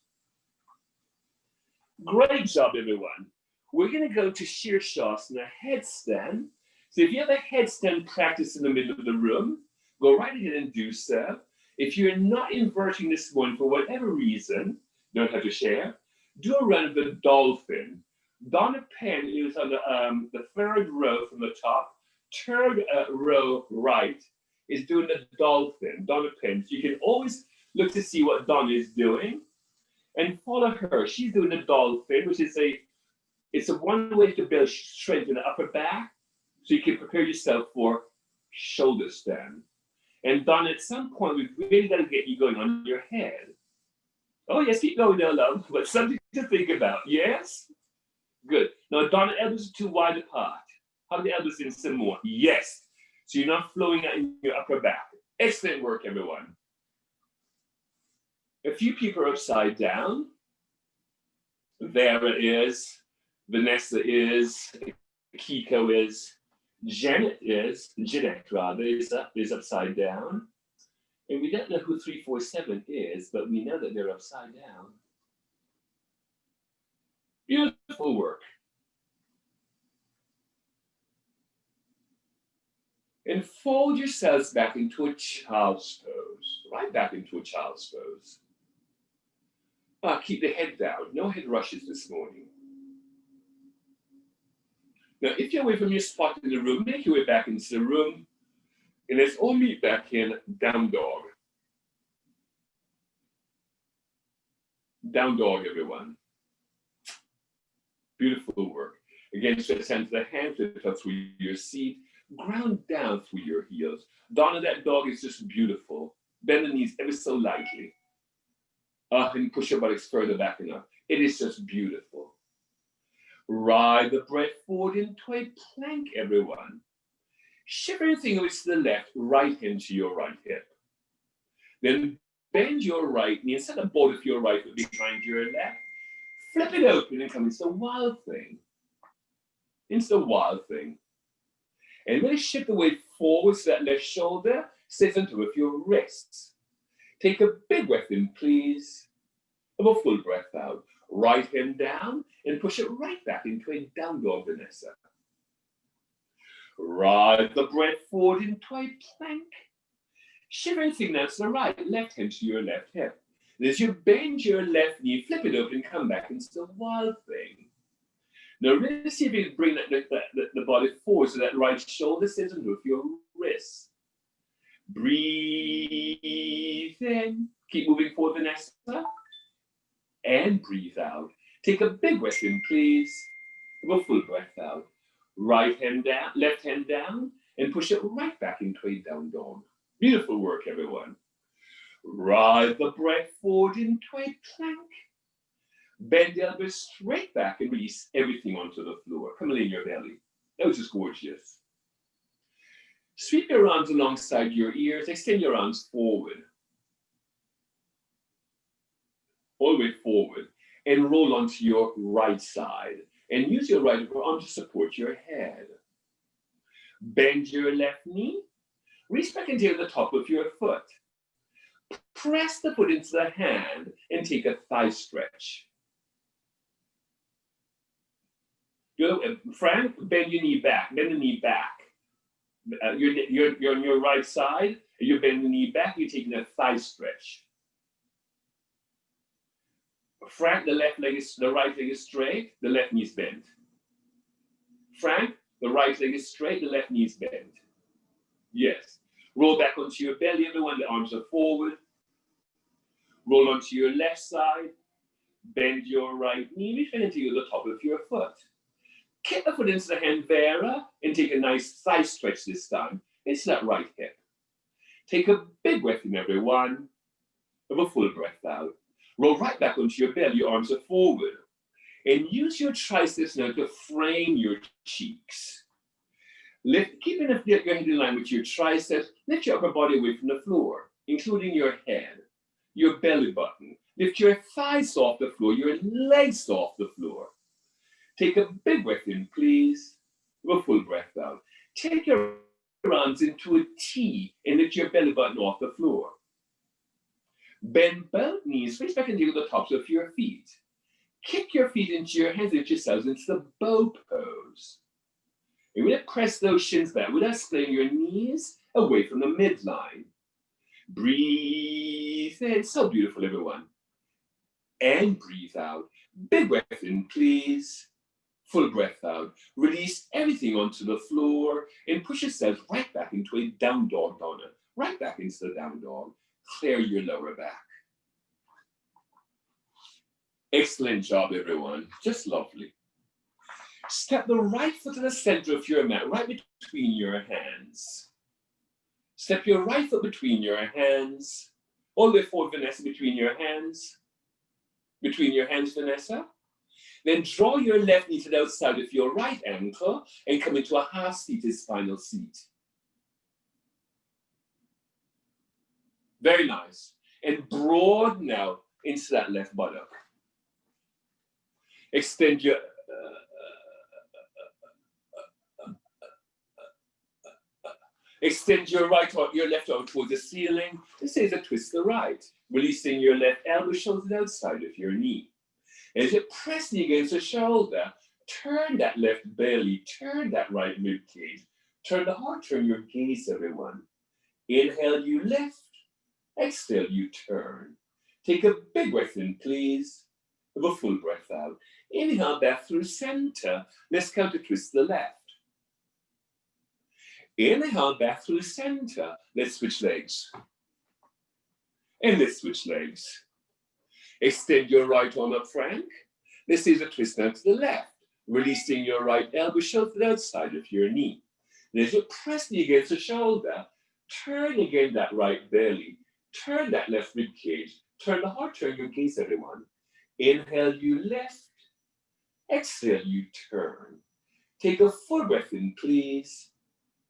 Great job, everyone. We're going to go to Shirshasana, headstand. So if you have a headstand practice in the middle of the room, go right ahead and do so. If you're not inverting this morning for whatever reason, don't have to share, do a run of the dolphin. Donna Penn is on the third row from the top. Third row right is doing the dolphin, Donna Penn. So you can always look to see what Donna is doing and follow her. She's doing the dolphin, which is it's a one way to build strength in the upper back so you can prepare yourself for shoulder stand. And Donna, at some point, we've really got to get you going on your head. Oh, yes, keep going there, love, but something to think about, yes? Good. Now, Donna, elbows are too wide apart. Hug the elbows in some more. Yes. So you're not flowing out in your upper back. Excellent work, everyone. A few people are upside down. Vera is, Vanessa is, Kiko is, Jeanette is upside down. And we don't know who 347 is, but we know that they're upside down. Beautiful work. And fold yourselves back into a child's pose. Right back into a child's pose. Keep the head down. No head rushes this morning. Now, if you're away from your spot in the room, make your way back into the room. And let's all meet back in down dog. Down dog, everyone. Beautiful work. Again, stretch hands to the hands, lift up through your seat. Ground down through your heels. Donna, that dog is just beautiful. Bend the knees ever so lightly. And push your buttocks further back enough. It is just beautiful. Ride the breath forward into a plank, everyone. Shift everything over to the left, right hand to your right hip. Then bend your right knee and set the board of your right foot behind your left. Flip it open and come into the wild thing. Into the wild thing. And really shift the weight forward so that left shoulder stays on top of your wrists. Take a big breath in, please. Have a full breath out. Right hand down and push it right back into a down dog, Vanessa. Ride the breath forward into a plank. Shift everything now to the right, left hand to your left hip. And as you bend your left knee, flip it open and come back into the wild thing. Now really see if you can bring the body forward so that right shoulder sits on with your wrist. Breathe in. Keep moving forward, Vanessa. And breathe out. Take a big breath in, please. Have a full breath out. Right hand down, left hand down, and push it right back into a down dog. Beautiful work, everyone. Ride the breath forward into a plank. Bend the elbows straight back and release everything onto the floor. Come in your belly. That was just gorgeous. Sweep your arms alongside your ears. Extend your arms forward. All the way forward. And roll onto your right side. And use your right arm to support your head. Bend your left knee. Reach back and take the top of your foot. Press the foot into the hand and take a thigh stretch. Frank, bend your knee back. Bend the knee back. You're on your right side. You bend the knee back. You're taking a thigh stretch. Frank, the right leg is straight. The left knee is bent. Frank, the right leg is straight. The left knee is bent. Yes. Roll back onto your belly, everyone. The arms are forward. Roll onto your left side. Bend your right knee. Reach back into the top of your foot. Kick the foot into the hand, Vera, and take a nice thigh stretch this time. It's that right hip. Take a big breath in, everyone. Have a full breath out. Roll right back onto your belly. Your arms are forward. And use your triceps now to frame your cheeks. Keeping your head in line with your triceps, lift your upper body away from the floor, including your head, your belly button. Lift your thighs off the floor, your legs off the floor. Take a big breath in, please. Have a full breath out. Take your arms into a T and lift your belly button off the floor. Bend both knees, reach back into the tops of your feet. Kick your feet into your hands, lift yourselves into the bow pose. And we're going to press those shins back. We're going to splaying your knees away from the midline. Breathe in. So beautiful, everyone. And breathe out. Big breath in, please. Full breath out. Release everything onto the floor and push yourself right back into a down dog, Donna. Right back into the down dog. Clear your lower back. Excellent job, everyone. Just lovely. Step the right foot to the center of your mat, right between your hands. Step your right foot between your hands. All the way forward, Vanessa, between your hands. Between your hands, Vanessa. Then draw your left knee to the outside of your right ankle and come into a half-seated spinal seat. Very nice. And broaden out into that left buttock. Extend your left arm towards the ceiling. This is a twist to the right, releasing your left elbow, shoulder to the outside of your knee. And as you're pressing against the shoulder, turn that left belly, turn that right rib cage, turn the heart, turn your gaze, everyone. Inhale, you lift. Exhale, you turn. Take a big breath in, please. Have a full breath out. Inhale back through center. Let's counter twist to the left. Inhale back through center. Let's switch legs. And let's switch legs. Extend your right arm up, Frank. This is a twist now to the left, releasing your right elbow, shoulder to the outside of your knee. And as you're pressing against the shoulder, turn again that right belly, turn that left rib cage, turn the heart, turn your gaze, everyone. Inhale, you lift. Exhale, you turn. Take a full breath in, please.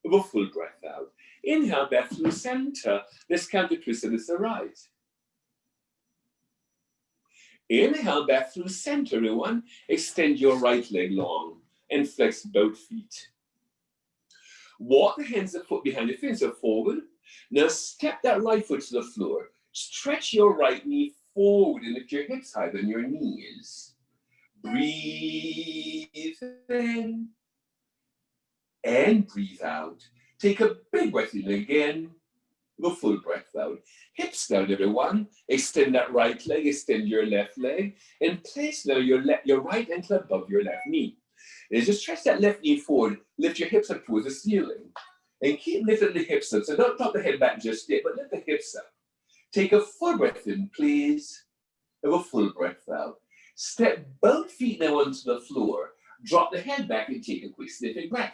Have a full breath out. Inhale back through center. Let's counter twist to the right. Inhale back through center, everyone. Extend your right leg long and flex both feet. Walk the hands and foot behind the fence forward. Now step that right foot to the floor. Stretch your right knee forward and lift your hips higher than your knees. Breathe in and breathe out. Take a big breath in again. Have a full breath out. Hips down, everyone. Extend that right leg, extend your left leg, and place now your right ankle above your left knee. And just stretch that left knee forward, lift your hips up towards the ceiling. And keep lifting the hips up. So don't drop the head back just yet, but lift the hips up. Take a full breath in, please. Have a full breath out. Step both feet now onto the floor. Drop the head back and take a quick sniffing breath.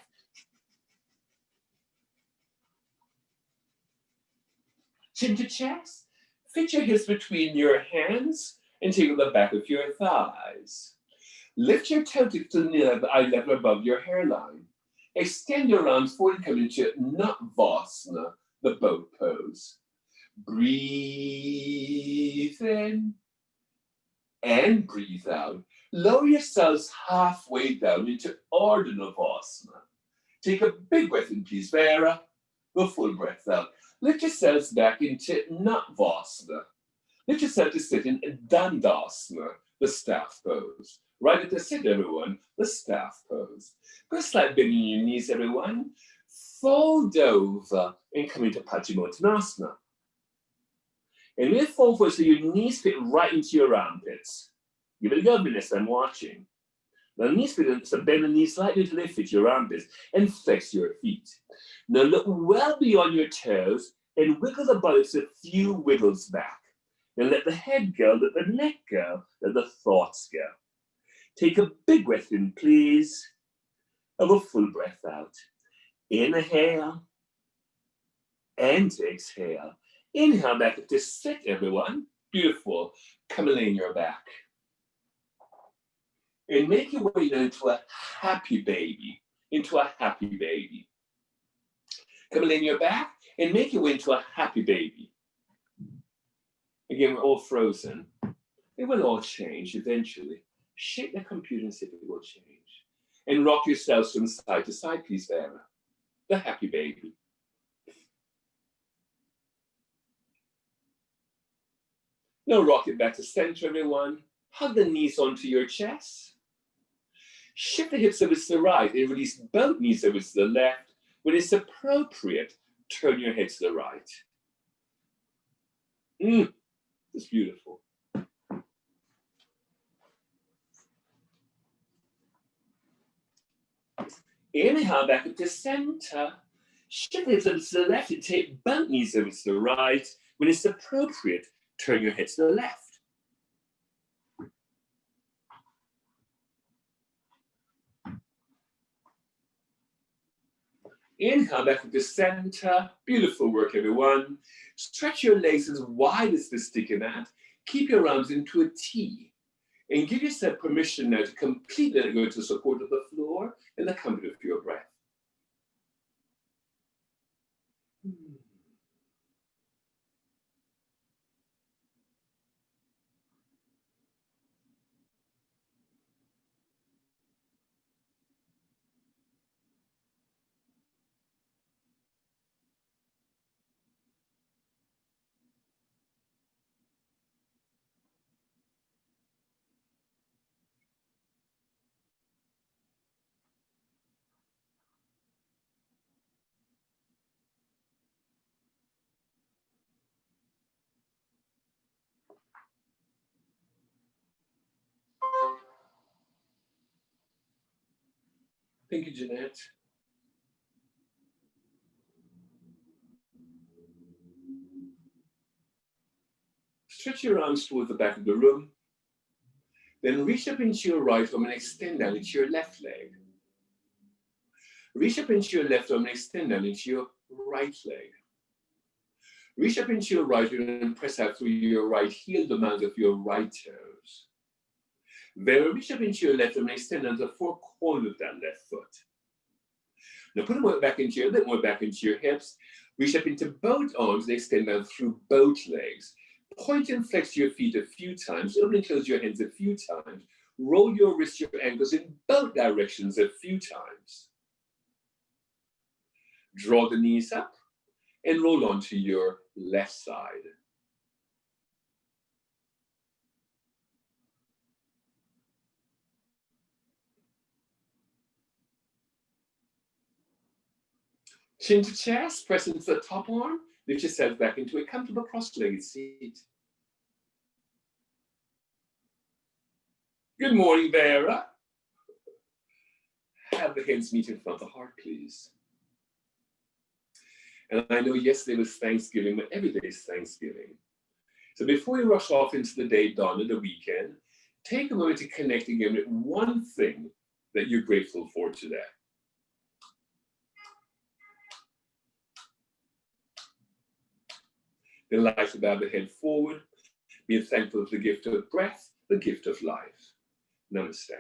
Chin to chest. Fit your hips between your hands and tickle the back of your thighs. Lift your toe tips to the eye level above your hairline. Extend your arms forward and come into Navasana, the boat pose. Breathe in and breathe out. Lower yourselves halfway down into Ardha Navasana. Take a big breath in, please, Vera. The full breath out. Lift yourselves back into Navasana. Lift yourself to sit in Dandasana, the staff pose. Right at the sit, everyone, the staff pose. Go slight bend in your knees, everyone. Fold over and come into Paschimottanasana. And lift forward so your knees fit right into your armpits. Give it a go, Vanessa, I'm watching. Now, knees fit, so bend the knees slightly until they fit your armpits and flex your feet. Now, look well beyond your toes and wiggle the buttocks a few wiggles back. And let the head go, let the neck go, let the thoughts go. Take a big breath in, please. Have a full breath out. Inhale and exhale. Inhale back up to sit, everyone. Beautiful. Come and lay on your back. And make your way down into a happy baby. Into a happy baby. Come and lay on your back and make your way into a happy baby. Again, we're all frozen. It will all change eventually. Shake the computer and see if it will change. And rock yourselves from side to side, please, Vera. The happy baby. Now rock it back to center, everyone. Hug the knees onto your chest. Shift the hips over to the right and release both knees over to the left. When it's appropriate, turn your head to the right. It's beautiful. Inhale back up to center. Shift the hips over to the left and take both knees over to the right. When it's appropriate, turn your head to the left. Inhale back up to center. Beautiful work, everyone. Stretch your legs as wide as the sticky mat. Keep your arms into a T. And give yourself permission now to completely let go to the support of the floor and the comfort of your breath. Thank you, Jeanette. Stretch your arms toward the back of the room. Then reach up into your right arm and extend down into your left leg. Reach up into your left arm and extend down into your right leg. Reach up into your right arm and press out through your right heel, the mound of your right toes. Then reach up into your left arm and extend down to the four corners of that left foot. Now put them back into your, a bit more back into your hips. Reach up into both arms and extend down through both legs. Point and flex your feet a few times. Open and close your hands a few times. Roll your wrists, your ankles in both directions a few times. Draw the knees up and roll onto your left side. Chin to chest, press into the top arm. Lift yourself back into a comfortable cross-legged seat. Good morning, Vera. Have the hands meet in front of the heart, please. And I know yesterday was Thanksgiving, but every day is Thanksgiving. So before you rush off into the day, dawn, and the weekend, take a moment to connect again with one thing that you're grateful for today. Then lightly bow the head forward. being thankful for the gift of breath, the gift of life. Namaste.